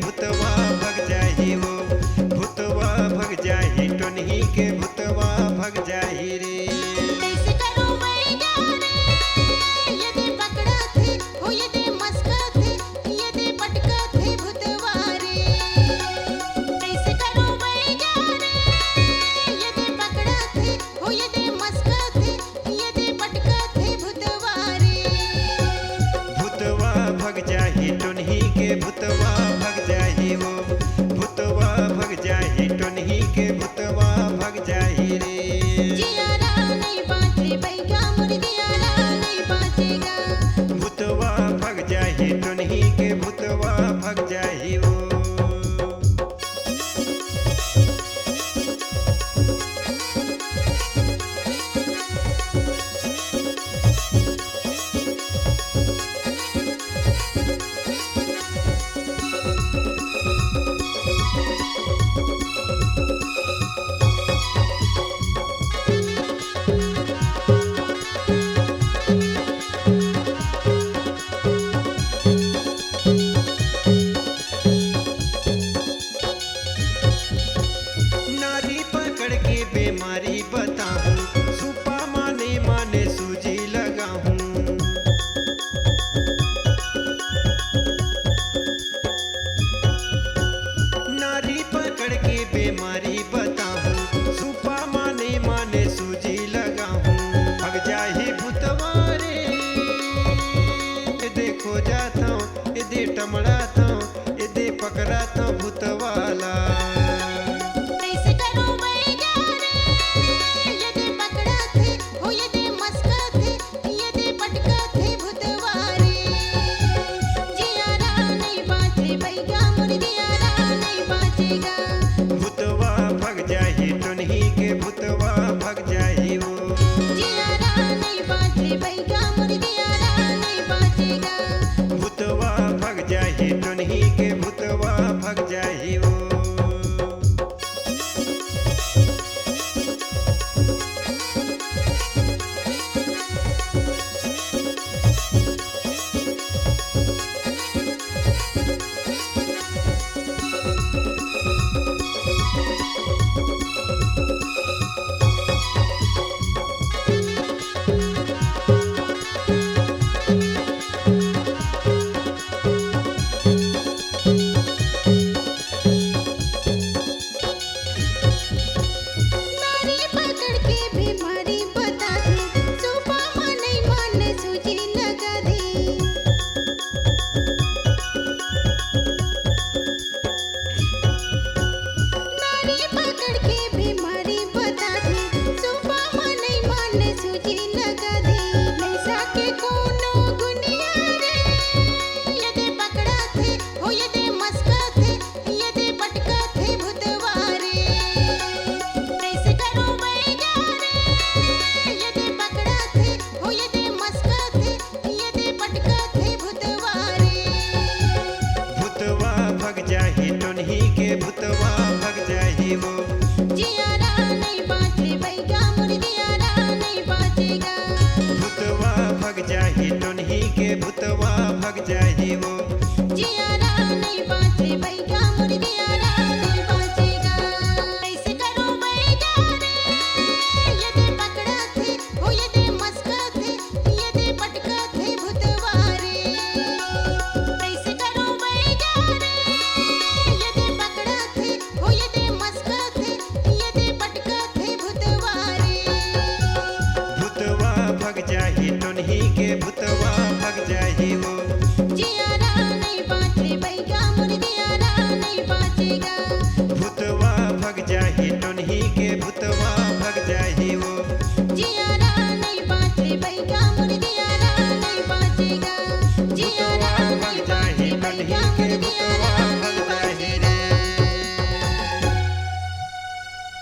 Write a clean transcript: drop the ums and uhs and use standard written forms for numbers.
भूतवा भग जाही हो, भूतवा भग जाही टोनही के भूतवा भग जाही रे। कैसे करो बैगा रे यदि पकड़ा थे हो यदि मस्का थे यदि पटका थे भूतवा रे। कैसे करो बैगा रे यदि पकड़ा थे हो यदि मस्का थे यदि पटका थे भूतवा रे। भूतवा भग जाही टोनही के भूतवा भग जाही हो, भूतवा भग जाही टोनही के भूतवा भग जाही रे। जियारा नहीं बाँचे बैगा मोर जियारा नहीं बाँचेगा। भूतवा भग जाही टोनही के भूतवा भग जाही हो। नारी पकड़ के बीमारी बताऊं, सुपा माने माने सूजी लगाऊं। नारी पकड़ के बीमारी बताऊं, सुपा माने माने सूजी लगाऊं। भग जाही भूतवा रे देखो जाता हूँ, दे टमड़ाता हूँ, दे पकड़ाता हूँ भूतवाला। कैसे करो बैगा रे यदि पकड़ा थे हो यदि मस्का थे यदि पटका थे भूतवा रे। जियारा नहीं बाँचे बैगा मोर जियारा नहीं बाँचेगा। भूतवा भग जाही टोनही के भूतवा भग जाही हो। जियारा नहीं बाँचे बैगा मोर जियारा नहीं बाँचेगा। भूतवा भग जाही टोनही के भूतवा भग जाही हो। नारी पकड़ के बीमारी बता दे सुपा माने माने सूजी लगा दे। नारी पकड़ के बीमारी बता दे सुपा माने माने सूजी लगा दे। नैसा के कोनो गुनिया रे यदि पकड़ा थे हो यदि मस्का थे यदि पटका थे भूतवा रे। कैसे करो बैगा रे यदि पकड़ा थे हो यदि मस्का थे यदि पटका थे भूतवा रे। भूतवा भग जाही टोनही के भूतवा भग जाही हो। जियारा नहीं बाँचे बैगा मोर जियारा नहीं बाँचेगा। भूतवा भग जाही टोनही के भूतवा भग जाही हो। जियारा नहीं बाँचे बैगा मोर जियारा नहीं बाँचेगा। कैसे करो बैगा रे यदि पकड़ा थे हो यदि मस्का थे यदि पटका थे भूतवा रे। कैसे करो बैगा रे यदि पकड़ा थे हो यदि मस्का थे यदि पटका थे भूतवा रे। भूतवा भग जाही टोनही के भूतवा